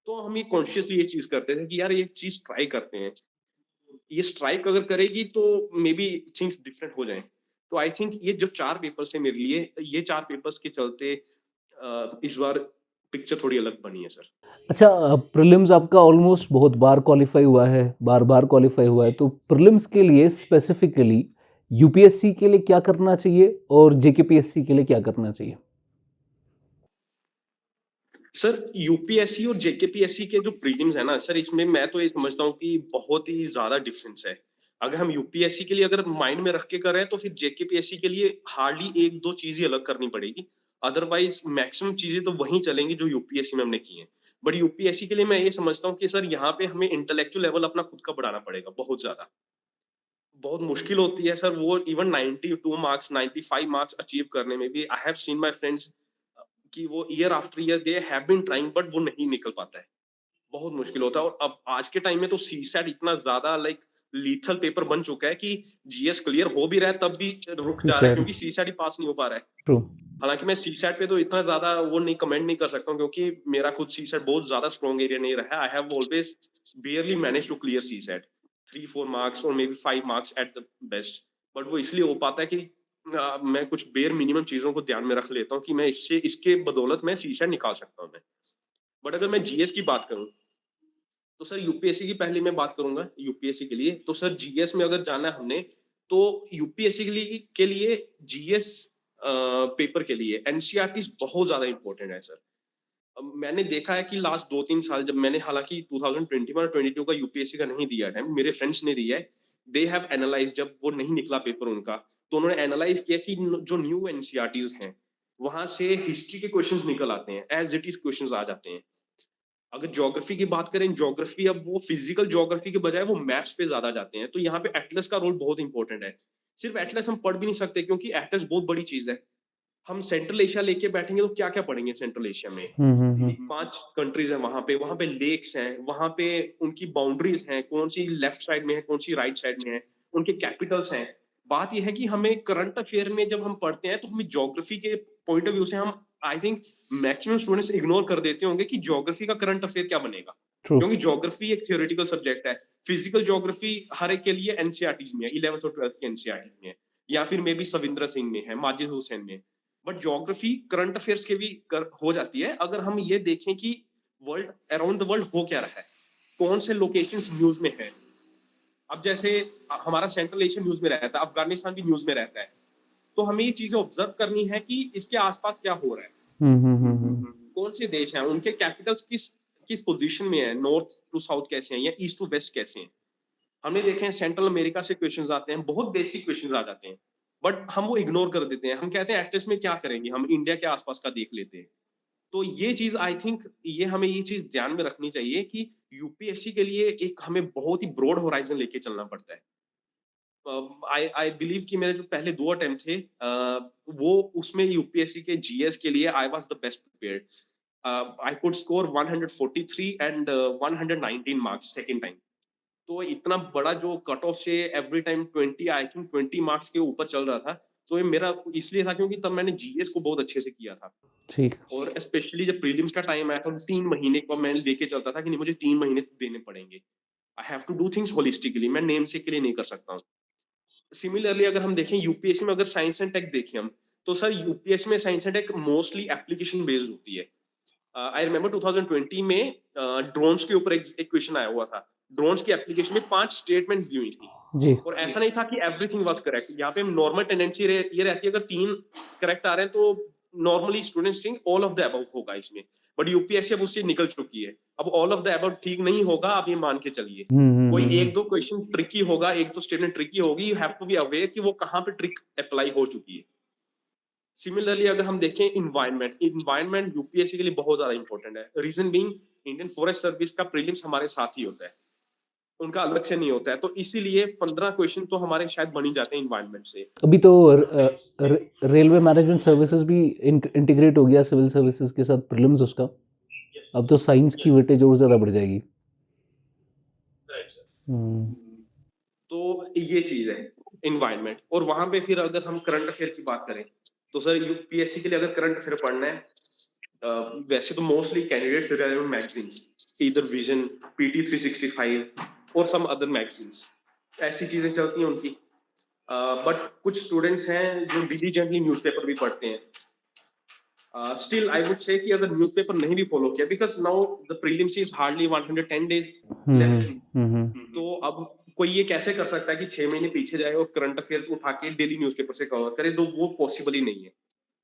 तो हम ये कॉन्शियसली ये चीज़ करते थे कि यार ये चीज़ ट्राई करते हैं। ये स्ट्राइक अगर करेगी तो मे बी थिंग्स डिफरेंट हो जाएँ। तो आई थिंक ये जो 4 पेपर्स हैं मेरे लिए, ये 4 पेपर्स के चलते इस बार पिक्चर थोड़ी अलग बनी है सर। अच्छा प्रीलिम्स आपका ऑलमोस्ट बहुत बार क्वालिफाई हुआ है, बार-बार क्वालिफाई हुआ है, तो प्रीलिम्स के लिए स्पेसिफिकली यूपीएससी के लिए क्या करना चाहिए और जेकेपीएससी के लिए क्या करना चाहिए? सर यूपीएससी और जेकेपीएससी के जो प्रीलिम्स है ना सर, इसमें मैं तो ये समझता हूँ कि बहुत ही ज़्यादा डिफरेंस है। अगर हम यूपीएससी के लिए अगर माइंड में रख के कर रहे हैं, तो फिर जेकेपीएससी के लिए हार्डली 1-2 चीज़ ही अलग करनी पड़ेगी। अदरवाइज़ मैक्सिमम चीज़ें तो वही चलेंगी जो यूपीएससी में हमने की हैं। बट यूपीएससी के लिए मैं ये समझता हूँ कि सर यहाँ पे हमें इंटेलेक्चुअल लेवल अपना खुद का बढ़ाना पड़ेगा बहुत ज़्यादा। बहुत मुश्किल होती है सर वो इवन 92 मार्क्स, 95 मार्क्स अचीव करने में भी। I have seen my friends कि वो year after year they have been trying, but वो नहीं निकल पाता है। बहुत मुश्किल होता है। और अब आज के टाइम में तो सीसैट इतना ज़्यादा लाइक लीथल पेपर बन चुका है कि जीएस क्लियर हो भी रहा है तब भी रुक जा रहा है, सीसैट क्योंकि सीसैट ही पास नहीं हो पा रहा है। ट्रू। हालाँकि मैं सीसैट पे तो इतना ज़्यादा वो नहीं कमेंट नहीं कर सकता हूँ, क्योंकि मेरा खुद सीसैट बहुत ज़्यादा स्ट्रॉन्ग एरिया नहीं रहा है। I have always barely managed to clear CSAT, 3-4 marks और maybe 5 marks at the best. But वो इसलिए हो पाता है कि मैं कुछ बेयर मिनिमम चीज़ों को ध्यान में रख लेता हूँ कि मैं इससे इसके बदौलत मैं सीसैट निकाल सकता हूँ मैं। बट अगर मैं जीएस की बात करूँ, तो सर यूपीएससी की पहले मैं बात करूँगा यूपीएससी के लिए, तो सर जीएस में अगर जाना है हमने, तो यूपीएससी के लिए जीएस पेपर के लिए एनसीईआरटीज़ बहुत ज़्यादा इम्पोर्टेंट है सर। मैंने देखा है कि लास्ट 2-3 साल जब मैंने हालाँकि 2021 और 22 का यूपीएससी का नहीं दिया अटेम्प्ट, मेरे फ्रेंड्स ने दिया है। दे हैव एनालाइज़्ड, जब वो नहीं निकला पेपर उनका, तो उन्होंने एनालाइज़ किया कि न जो न्यू एनसीईआरटीज़ हैं, वहाँ से हिस्ट्री के क्वेश्चंस निकल आते हैं, एज़ इट इज़ क्वेश्चंस आ जाते हैं। अगर ज्योग्राफी की बात करें, ज्योग्राफी अब वो फिजिकल ज्योग्राफी के बजाय वो मैप्स पे ज़्यादा जाते हैं, तो यहाँ पे एटलस का रोल बहुत इंपॉर्टेंट है। सिर्फ एटलस हम पढ़ भी नहीं सकते, क्योंकि एटलस बहुत बड़ी चीज़ है। हम सेंट्रल एशिया लेके बैठेंगे तो क्या क्या पढ़ेंगे सेंट्रल एशिया में? हम्म 5 कंट्रीज हैं वहां पे लेक्स हैं, वहां पे उनकी बाउंड्रीज हैं, कौन सी लेफ्ट साइड में है, कौन सी राइट साइड में है, उनके कैपिटल्स हैं। बात यह है कि हमें करंट अफेयर में जब हम पढ़ते हैं तो हमें ज्योग्राफी के पॉइंट ऑफ व्यू से हम I think maximum students ignore कर देते होंगे कि ज्योग्राफी का करंट अफेयर क्या बनेगा, ट्रू क्योंकि ज्योग्राफी एक थियोरेटिकल सब्जेक्ट है। फिजिकल ज्योग्राफी हर एक के लिए एनसीईआरटी में है, 11th और 12th के एनसीईआरटी में है, या फिर मे बी सविंद्र सिंह में है, माजिद हुसैन में। बट ज्योग्राफी करंट अफेयर्स के भी हो जाती है अगर हम ये देखें कि वर्ल्ड अराउंड द वर्ल्ड हो क्या रहा है, कौन से लोकेशंस न्यूज में है। अब जैसे हमारा सेंट्रल एशिया न्यूज में रहता है, अफगानिस्तान भी न्यूज में रहता है, तो हमें ये चीजें ऑब्जर्व करनी है कि इसके आसपास क्या हो रहा है, कौन से देश हैं, उनके कैपिटल्स किस किस पोजीशन में है, नॉर्थ टू साउथ कैसे हैं या ईस्ट टू वेस्ट कैसे हैं। हमने देखे हैं सेंट्रल अमेरिका से क्वेश्चंस आते हैं, बहुत बेसिक क्वेश्चंस आ जाते हैं, बट हम वो इग्नोर कर देते हैं। हम कहते हैं एटलीस्ट में क्या करेंगे, हम इंडिया के आसपास का देख लेते हैं। तो ये चीज आई थिंक ये हमें ये चीज ध्यान में रखनी चाहिए कि यूपीएससी के लिए एक हमें बहुत ही ब्रॉड होराइजन लेके चलना पड़ता है। आई आई बिलीव कि मेरे जो पहले 2 अटेम्प्ट थे वो उसमें यूपीएससी के जीएस के लिए I was the best prepared. I could score 143 and 119 marks second time. तो इतना बड़ा जो कट ऑफ से every time 20 I think 20 marks के ऊपर चल रहा था। तो ये मेरा इसलिए था क्योंकि तब मैंने जीएस को बहुत अच्छे से किया था। ठीक और स्पेशली जब प्रीलिम्स का टाइम आया था 3 महीने को मैं लेके चलता था कि नहीं मुझे 3 महीने देने पड़ेंगे। I have to do things holistically, मैं नेम से के लिए नहीं कर सकता हूँ। सिमिलरली अगर हम देखें यूपीएससी में, अगर साइंस एंड टेक देखें हम, तो सर यूपीएससी में science and tech mostly application based होती है। आई रिमेंबर 2020 में ड्रोन्स के ऊपर एक क्वेश्चन आया हुआ था। ड्रोन्स की एप्लीकेशन में 5 स्टेटमेंट्स दी हुई थी जी और ऐसा नहीं था कि एवरीथिंग वाज करेक्ट। यहाँ पे नॉर्मल टेंडेंसी ये रहती है, अगर 3 करेक्ट आ रहे हैं तो normally students think all of the above होगा इसमें। बट यूपीएससी अब उससे निकल चुकी है, अब ऑल ऑफ द अबव ठीक नहीं होगा, आप ये मान के चलिए। कोई एक दो क्वेश्चन ट्रिकी होगा, एक दो स्टेटमेंट ट्रिकी होगी, you have to be aware कि वो कहाँ पे ट्रिक अप्लाई हो चुकी है। सिमिलरली अगर हम देखें इन्वायरमेंट, इन्वायरमेंट यूपीएससी के लिए बहुत ज्यादा इंपॉर्टेंट है। Reason being Indian forest service का प्रीलिम्स हमारे साथ ही होता है, उनका अलग से नहीं होता है, तो इसीलिए 15 क्वेश्चन तो हमारे शायद बन ही जाते हैं इन्वायरमेंट से। अभी तो रेलवे मैनेजमेंट सर्विसेज भी इंटीग्रेट हो गया सिविल सर्विसेज के साथ प्रीलिम्स उसका। अब तो साइंस की वेटेज और ज़्यादा बढ़ जाएगी। तो ये चीज है इन्वायरमेंट। और वहां पे फिर अगर हम करंट अफेयर की बात करें तो सर यूपीएससी के लिए अगर करंट अफेयर पढ़ना है, वैसे तो मोस्टली कैंडिडेट्स मैगजीन्स, इधर विजन, पीटी 365 और सम अदर मैगजीन्स, ऐसी चीजें चलती हैं उनकी। बट कुछ स्टूडेंट्स हैं जो डिलीजेंटली न्यूज़पेपर भी पढ़ते हैं। स्टिल आई वुड से कि अगर न्यूज़पेपर नहीं भी फॉलो किया, because now the prelims is hardly 110 days left. तो अब कोई ये कैसे कर सकता है कि 6 महीने पीछे जाए और करंट अफेयर्स उठा के डेली न्यूज़पेपर से कवर करे, तो वो पॉसिबल ही नहीं है।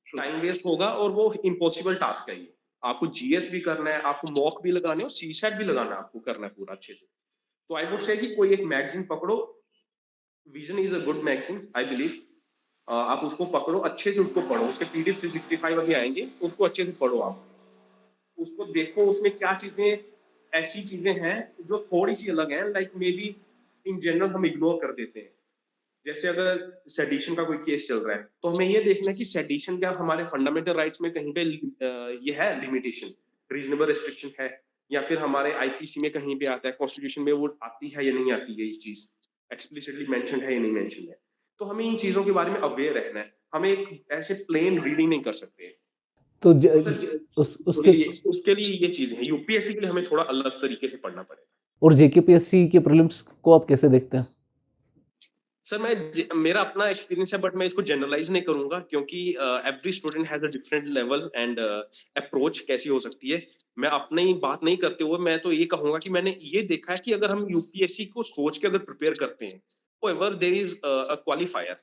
टाइम वेस्ट होगा और वो इम्पॉसिबल टास्क है ये। आपको जीएस भी करना है, आपको मॉक भी लगाने और सीसैट भी लगाना है, आपको करना है पूरा अच्छे से। तो आई वुड से कि कोई एक मैगजीन पकड़ो, vision is a good magazine I believe. आप उसको पकड़ो, अच्छे से उसको पढ़ो, उसके पीडीएफ 365 अभी आएंगे, उसको अच्छे से पढ़ो, आप उसको देखो, उसमें क्या चीजें ऐसी चीजें हैं जो थोड़ी सी अलग हैं, like may be in general हम इग्नोर कर देते हैं। जैसे अगर सेडिशन का कोई केस चल रहा है तो हमें ये देखना है कि सेडिशन क्या हमारे फंडामेंटल राइट्स में कहीं पे ये है लिमिटेशन, रीजनेबल रिस्ट्रिक्शन है, या फिर हमारे आईपीसी में कहीं पे आता है, कॉन्स्टिट्यूशन में वो आती है या नहीं आती है, ये चीज एक्सप्लिसिटली मेंशन है या नहीं मेंशन है। तो हमें इन चीजों के बारे में अवेयर रहना है, हमें एक ऐसे प्लेन रीडिंग नहीं कर सकते। तो तो सर उसके उसके लिए ये चीज है, यूपीएससी के लिए हमें थोड़ा अलग तरीके से पढ़ना पड़ेगा। और जेकेपीएससी के प्रीलिम्स को आप कैसे देखते हैं? सर मेरा अपना एक्सपीरियंस है, बट मैं इसको जनरलाइज नहीं करूंगा क्योंकि every student has a different level and approach कैसी हो सकती है। मैं अपनी बात नहीं करते हुए मैं तो ये कहूंगा कि मैंने ये देखा है कि अगर हम यूपीएससी को सोच के अगर प्रिपेयर करते हैं, होएवर देयर इज अ क्वालिफायर,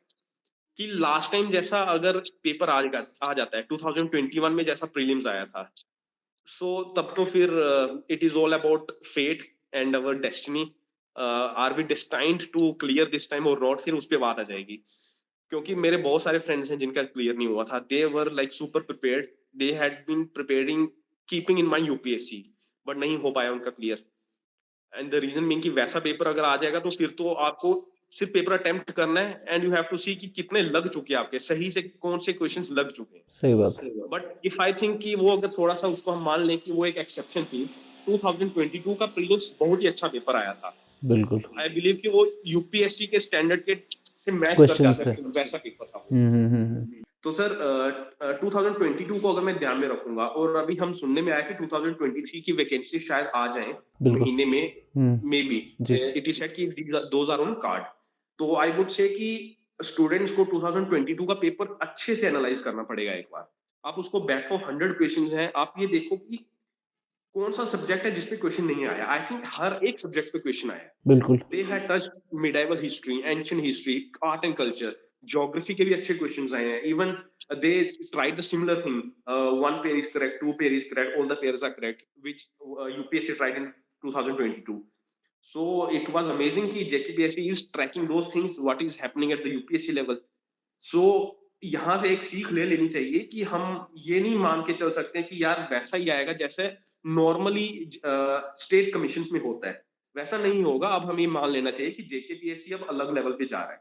कि लास्ट टाइम जैसा अगर पेपर आ जाता है 2021 में जैसा प्रीलिम्स आया था, सो तब तो फिर it is all about fate and our destiny, are we destined to clear this time और नॉट, फिर उस पे बात आ जाएगी। क्योंकि मेरे बहुत सारे फ्रेंड्स हैं जिनका क्लियर नहीं हुआ था, they were like super prepared, they had been preparing keeping in my UPSC, but नहीं हो पाया उनका clear. And the reason being कि वैसा पेपर अगर आ जाएगा तो फिर तो आपको सिर्फ पेपर अटेम्प्ट करना है एंड यू हैव टू सी कि कितने लग चुके हैं आपके, सही से कौन से क्वेश्चंस लग चुके हैं। सही बात है। बट इफ आई थिंक कि वो अगर थोड़ा सा उसको हम मान लें कि वो एक एक्सेप्शन थी, 2022 का प्रीलिम्स बहुत ही अच्छा पेपर आया था। बिल्कुल। आई बिलीव कि वो यूपीएससी के स्टैंडर्ड के से मैच कर क्वेश्चंस जाता थे। है, वैसा पेपर था वो। हम्म। तो सर 2022 को अगर मैं ध्यान में रखूंगा, और अभी हम सुनने में आया कि 2023 की वैकेंसी शायद आ जाए बिल्कुल। महीने में, मे बी जी। इट इज सेड कि दोज आर ऑन कार्ड। तो आई वुड से कि स्टूडेंट्स को 2022 का पेपर अच्छे से एनालाइज करना पड़ेगा एक बार। आप उसको बैठो, 100 क्वेश्चंस हैं, आप ये देखो कि कौन सा सब्जेक्ट है जिसपे क्वेश्चन नहीं आया। आई थिंक हर एक सब्जेक्ट पे क्वेश्चन आया है। बिल्कुल। They had touched medieval history, ancient history, art and culture. Geography के भी अच्छे questions आए हैं. Even they tried the similar thing. One pair is correct, two pair is correct, all the pairs are correct, which UPSC tried in 2022. So it was amazing कि JKPSC is tracking those things, what is happening at the UPSC level. सो यहाँ से एक सीख ले लेनी चाहिए कि हम ये नहीं मान के चल सकते कि यार वैसा ही आएगा जैसे नॉर्मली स्टेट कमीशन में होता है, वैसा नहीं होगा। अब हमें मान लेना चाहिए कि जेकेपीएससी अब अलग लेवल पे जा रहा है।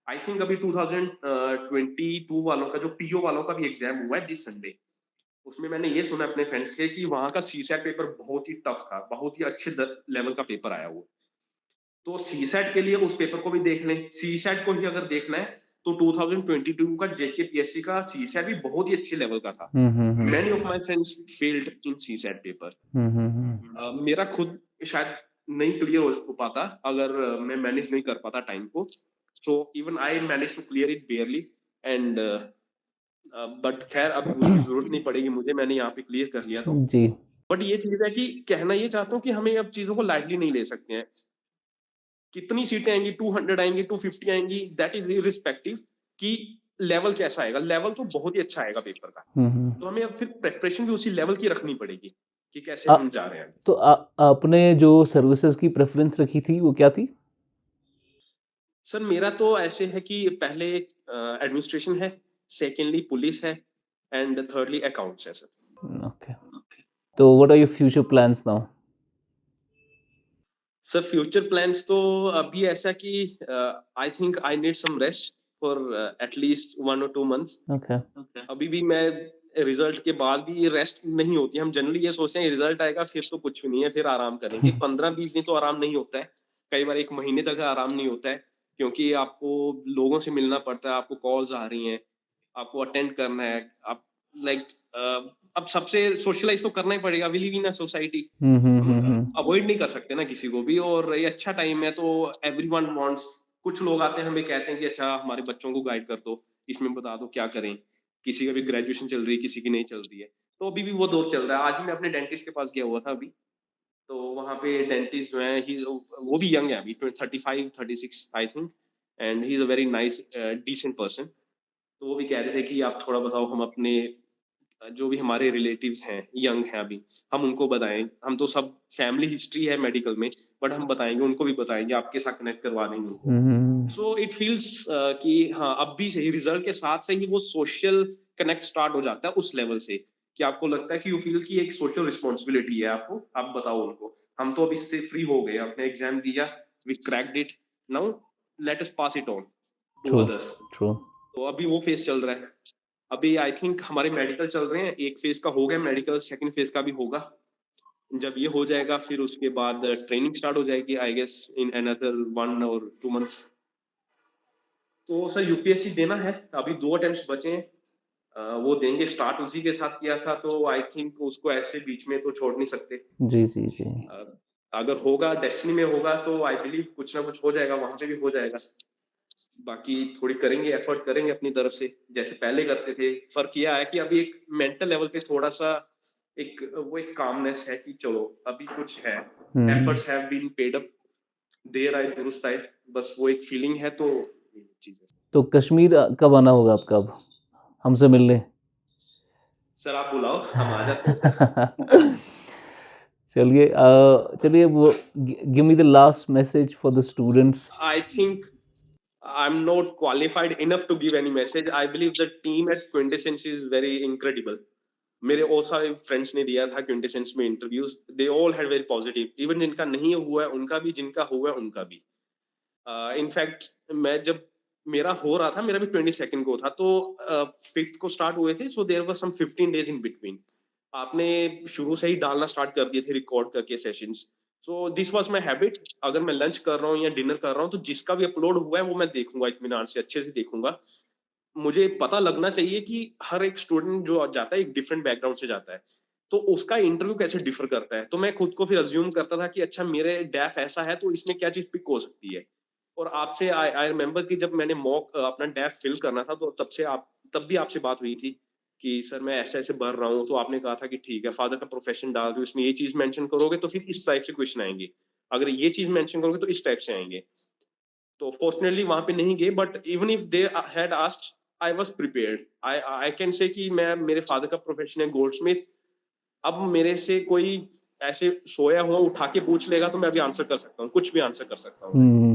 आई थिंक अभी 2022 वालों का जो पीओ वालों का भी एग्जाम हुआ है दिस संडे, उसमें मैंने ये सुना अपने फ्रेंड्स से कि वहां का सीसैट पेपर बहुत ही टफ था, बहुत ही अच्छे लेवल का पेपर आया वो। तो सीसैट के लिए उस पेपर को भी देख लें। सीसैट को ही अगर देखना है तो 2022 का जेकेपीएससी का सीसैट भी बहुत ही अच्छे लेवल का था। Many of my friends failed in CSAT paper. मेरा खुद शायद नहीं क्लियर हो पाता अगर मैं मैनेज नहीं कर पाता टाइम को। So even I manage to clear it barely and but खैर अब उसकी जरूरत नहीं पड़ेगी मुझे, मैंने यहाँ पे क्लियर कर लिया तो। जी। बट ये चीज है कि कहना ये चाहता हूँ कि हमें अब चीजों को लाइटली नहीं ले सकते हैं। कितनी सीटें आएंगी, 200 आएंगी, 250 आएंगी, दैट इज इररिस्पेक्टिव कि लेवल कैसा आएगा। लेवल तो बहुत ही अच्छा आएगा पेपर का। तो हमें अब फिर प्रिपरेशन भी उसी लेवल की रखनी पड़ेगी कि कैसे हम जा रहे हैं। तो आपने जो सर्विसेज की प्रेफरेंस रखी थी वो क्या थी? सर मेरा तो ऐसे है कि पहले एडमिनिस्ट्रेशन है, सेकेंडली पुलिस है एंड थर्डली अकाउंट्स है सर। ओके। तो what are your future plans now? Sir future plans तो अभी ऐसा कि I think I need some rest for at least 1 और 2 मंथ्स। ओके। अभी भी मैं रिजल्ट के बाद भी रेस्ट नहीं होती। हम जनरली ये सोचते हैं रिजल्ट आएगा फिर तो कुछ भी नहीं है, फिर आराम करेंगे। 15-20 दिन तो आराम नहीं होता है, कई बार 1 महीने तक आराम नहीं होता है, क्योंकि आपको लोगों से मिलना पड़ता है, आपको कॉल्स आ रही हैं, आपको अटेंड करना है। आप लाइक अब सबसे सोशलाइज तो करना ही पड़ेगा, we live in a society, avoid नहीं कर सकते ना किसी को भी। और ये अच्छा टाइम है तो एवरीवन वांट्स। कुछ लोग आते हैं हमें कहते हैं कि अच्छा हमारे बच्चों को गाइड कर दो, इसमें बता दो क्या करें। किसी का भी ग्रेजुएशन चल रही है, किसी की नहीं चल रही है, तो अभी भी वो दौर चल रहा है। आज मैं अपने डेंटिस्ट के पास गया हुआ था अभी, तो वहाँ पे डेंटिस्ट जो है वो भी यंग है अभी, 35-36 I think, and he is a very nice decent person. तो वो भी कह रहे थे कि आप थोड़ा बताओ, हम अपने जो भी हमारे रिलेटिव्स हैं, यंग हैं अभी, हम उनको बताएं। हम तो सब फैमिली हिस्ट्री है मेडिकल में, बट हम बताएंगे, उनको भी बताएंगे, आपके साथ कनेक्ट करवा देंगे उनको। सो इट फील्स कि हाँ अब भी से ही रिजल्ट के साथ से ही वो सोशल कनेक्ट स्टार्ट हो जाता है उस लेवल से, कि आपको लगता है कि यू फील कि एक सोशल रिस्पॉन्सिबिलिटी है आपको, आप बताओ उनको। हम तो अब इससे फ्री हो गए, अपने एग्जाम दिया, we cracked it, now let us pass it on to true. Others. True. तो अभी वो फेज चल रहा है। अभी आई थिंक हमारे मेडिकल चल रहे हैं, एक फेज का हो गया मेडिकल, सेकंड फेज का भी होगा। जब ये हो जाएगा फिर उसके बाद ट्रेनिंग स्टार्ट हो जाएगी आई गेस इन अनदर 1 और 2 मंथ्स। तो सर यूपीएससी देना है, अभी 2 अटेम्प्ट्स बचे हैं। वो देंगे, स्टार्ट उसी के साथ किया था, तो आई थिंक उसको ऐसे बीच में तो छोड़ नहीं सकते। जी जी जी। अ, अगर होगा, डेस्टिनी में होगा, तो आई बिलीव कुछ ना कुछ हो जाएगा, वहां पे भी हो जाएगा। बाकी थोड़ी करेंगे, एफर्ट करेंगे अपनी तरफ से जैसे पहले करते थे। फर्क यह है कि अभी एक मेंटल लेवल पे थोड़ा सा एक कामनेस है कि चलो अभी कुछ है, efforts have been paid up, देर आए दुरुस्त आए, बस वो एक फीलिंग है। तो ये चीज है। तो कश्मीर कब आना होगा आपका, अब हमसे मिलने? सर आप बुलाओ, हम आ जाते हैं। चलिए वो give me the last message for the students. I think I'm not qualified enough to give any message. I believe the team at Quintessence is very incredible. मेरे और सारे फ्रेंड्स ने दिया था क्विंटेसेंस में interviews, they all had very positive. Even जिनका नहीं हुआ है उनका भी, जिनका हुआ है उनका भी। इनफैक्ट मैं जब मेरा हो रहा था, मेरा भी 22nd को था, तो 5th को स्टार्ट हुए थे, so there were some 15 days in between. आपने शुरू से ही डालना स्टार्ट कर दिए थे रिकॉर्ड करके sessions. So this was my habit. अगर मैं लंच कर रहा हूँ या डिनर कर रहा हूँ, तो जिसका भी अपलोड हुआ है वो मैं देखूंगा, इत्मीनान से अच्छे से देखूंगा। मुझे पता लगना चाहिए कि हर एक स्टूडेंट जो जाता है एक डिफरेंट बैकग्राउंड से जाता है, तो उसका इंटरव्यू कैसे डिफर करता है। तो मैं खुद को फिर अज्यूम करता था कि अच्छा मेरे डैफ ऐसा है, तो इसमें क्या चीज पिक हो सकती है। और आपसे आई आई रिमेम्बर कि जब मैंने मॉक अपना डैफ फिल करना था, तो तब भी आपसे बात हुई थी कि सर मैं ऐसे ऐसे भर रहा हूँ, तो आपने कहा था कि ठीक है, फादर का प्रोफेशन डाल दो, इसमें ये चीज मेंशन करोगे तो फिर इस टाइप से क्वेश्चन आएंगे, अगर ये चीज मेंशन करोगे तो इस टाइप से आएंगे। तो फॉर्चुनेटली वहां पे नहीं गए, but even if they had asked, I was prepared. I can say कि मैं, मेरे फादर का प्रोफेशन है गोल्डस्मिथ। अब मेरे से कोई ऐसे सोया हुआ उठा के पूछ लेगा, तो मैं अभी आंसर कर सकता हूँ, कुछ भी आंसर कर सकता हूँ मैं।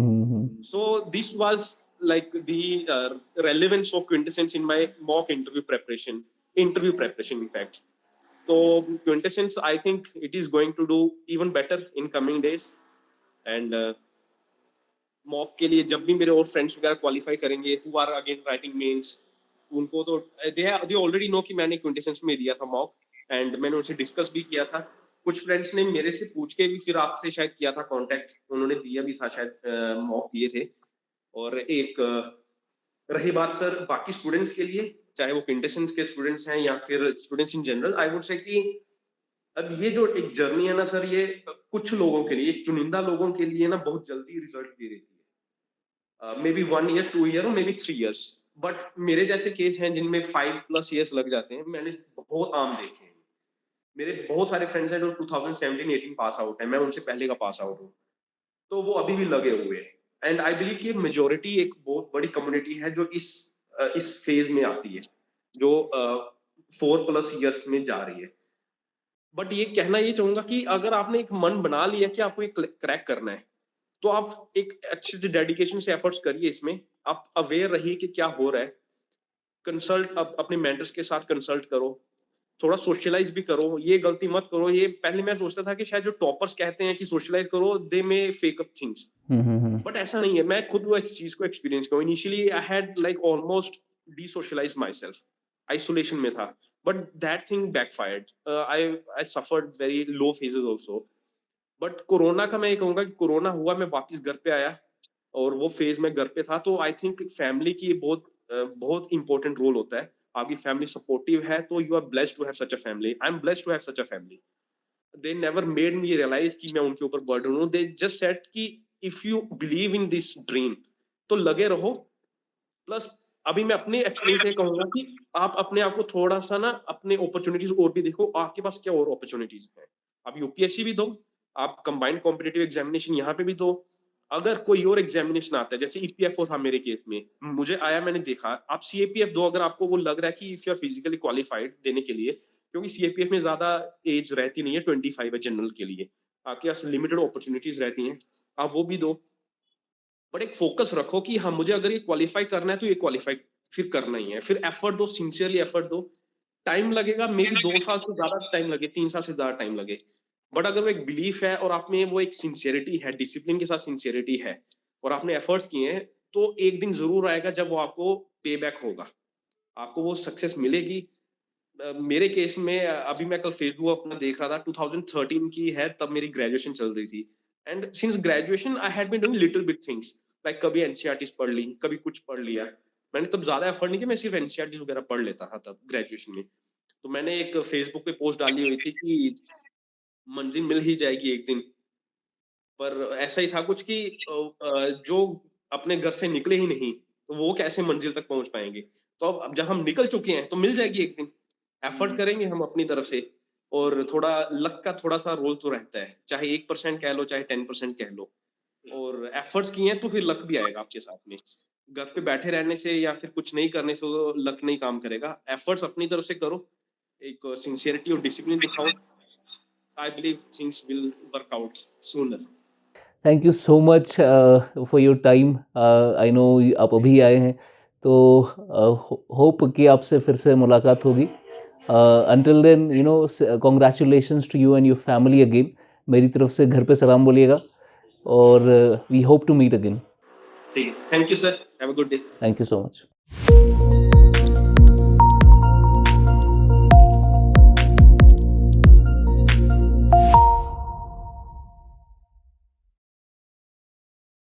So this was like the relevance of quintessence in my mock interview preparation in fact. So quintessence, I think it is going to do even better in coming days. And mock के लिए जब भी मेरे और फ्रेंड्स वगैरह क्वालिफाई करेंगे, who are again writing mains, उनको तो दे ऑलरेडी नो कि मैंने क्विंटेसेंस में दिया था मॉक, एंड मैंने उनसे डिस्कस भी किया था। कुछ फ्रेंड्स ने मेरे से पूछ के भी फिर आपसे शायद किया था कांटेक्ट, उन्होंने दिया भी था शायद, मॉक दिए थे। और एक रही बात सर बाकी स्टूडेंट्स के लिए, चाहे वो क्विंटेसेंस के स्टूडेंट्स हैं या फिर students in general, I would say कि अब ये जो एक जर्नी है ना सर, ये कुछ लोगों के लिए, चुनिंदा लोगों के लिए ना बहुत जल्दी रिजल्ट दे देती है। मे बी 1 ईयर, 2 ईयर, और मे बी 3 ईयर्स। बट मेरे जैसे केस हैं जिनमें 5+ ईयर्स लग जाते हैं, मैंने बहुत आम देखे हैं। मेरे बहुत सारे फ्रेंड्स हैं जो 2017-18 पास आउट है, मैं उनसे पहले का पास आउट हूँ, तो वो अभी भी लगे हुए हैं। एंड आई बिलीव कि मेजोरिटी एक बहुत बड़ी कम्युनिटी है जो इस फेज में आती है, जो 4+ ईयर्स में जा रही है। बट ये कहना ये चाहूंगा कि अगर आपने एक मन बना लिया कि आपको एक क्रैक करना है, तो आप एक अच्छे से डेडिकेशन से एफर्ट्स करिए इसमें। आप अवेयर रहिए कि क्या हो रहा है। कंसल्ट अपने मेंटर्स के साथ कंसल्ट करो, थोड़ा सोशलाइज भी करो। ये गलती मत करो, ये पहले मैं सोचता था कि शायद जो टॉपर्स कहते हैं कि सोशलाइज करो, दे मे फेक अप थिंग्स, बट ऐसा नहीं है। मैं खुद वो इस चीज को एक्सपीरियंस करूँ। Initially I had like almost desocialise my self, isolation में था, but that thing backfired. I I suffered very low phases also. But corona का मैं ये कहूंगा कि कोरोना हुआ, मैं वापस घर पे आया, और वो फेज में घर पे था, तो आई थिंक फैमिली की बहुत इंपॉर्टेंट रोल होता है। आपकी फैमिली सपोर्टिव है, तो you are blessed to have such a family. I am blessed to have such a family. They never made me realise कि मैं उनके ऊपर बर्डन हूँ। दे जस्ट सेड कि if you believe in this dream, तो लगे रहो। प्लस अभी मैं अपने एक्सपीरियंस से कहूंगा कि आप अपने आप को थोड़ा सा ना, अपने अपॉर्चुनिटीज और भी देखो, आपके पास क्या और अपॉर्चुनिटीज हैं। आप यूपीएससी भी दो, आप कंबाइंड कॉम्पिटिटिव एग्जामिनेशन यहाँ पे भी दो। अगर कोई और एग्जामिनेशन आता है, जैसे ईपीएफओ था मेरे केस में, मुझे आया, मैंने देखा, आप सीएपीएफ दो अगर आपको वो लग रहा है कि if you are physically qualified देने के लिए, क्योंकि सीएपीएफ में ज्यादा एज रहती नहीं है, 25 है जनरल के लिए, आपके पास लिमिटेड अपॉर्चुनिटीज रहती हैं, आप वो भी दो। बट एक फोकस रखो कि हाँ, मुझे अगर ये क्वालिफाई करना है, तो ये क्वालिफाई फिर करना ही है। फिर एफर्ट दो, सिंसियरली एफर्ट दो। टाइम लगेगा, मे बी 2 साल से ज्यादा टाइम लगे, 3 साल से ज्यादा टाइम लगे, बट अगर वो एक बिलीफ है और आप में वो एक सिंसियरिटी है, डिसिप्लिन के साथ सिंसियरिटी है, और आपने एफर्ट्स किए हैं, तो एक दिन जरूर आएगा जब वो आपको पे बैक होगा, आपको वो सक्सेस मिलेगी। मेरे केस में अभी मैं कल फेसबुक अपना देख रहा था, 2013 की है, तब मेरी ग्रेजुएशन चल रही थी। And since graduation I had been doing little bit things, like कभी एनसीईआरटीज पढ़ ली, कभी कुछ पढ़ लिया। मैंने तब ज्यादा एफर्ट नहीं किया, मैं सिर्फ एनसीईआरटीज वगैरह पढ़ लेता था तब ग्रेजुएशन में। तो मैंने एक फेसबुक पे पोस्ट डाली हुई थी कि मंजिल मिल ही जाएगी एक दिन। पर ऐसा ही था कुछ कि जो अपने घर से निकले ही नहीं, तो वो कैसे मंजिल तक पहुंच पाएंगे। तो अब जब हम निकल चुके हैं, तो मिल जाएगी एक दिन। एफर्ट करेंगे हम अपनी तरफ से, और थोड़ा लक का थोड़ा सा रोल तो रहता है, चाहे 1% कह लो, चाहे 10% कह लो। और एफर्ट्स किए हैं तो फिर लक भी आएगा आपके साथ में। घर पे बैठे रहने से या फिर कुछ नहीं करने से तो लक नहीं काम करेगा। एफर्ट्स अपनी तरफ से करो, एक सिंसियरिटी और डिसिप्लिन दिखाओ। I believe things will work out sooner. Thank you so much for your time. I know आप अभी आए हैं, तो होप कि आपसे फिर से मुलाकात होगी। Until then, you know, congratulations to you and your family again. मेरी तरफ से घर पे सलाम बोलिएगा, और we hope to meet again. ठीक है, thank you sir, have a good day. Thank you so much.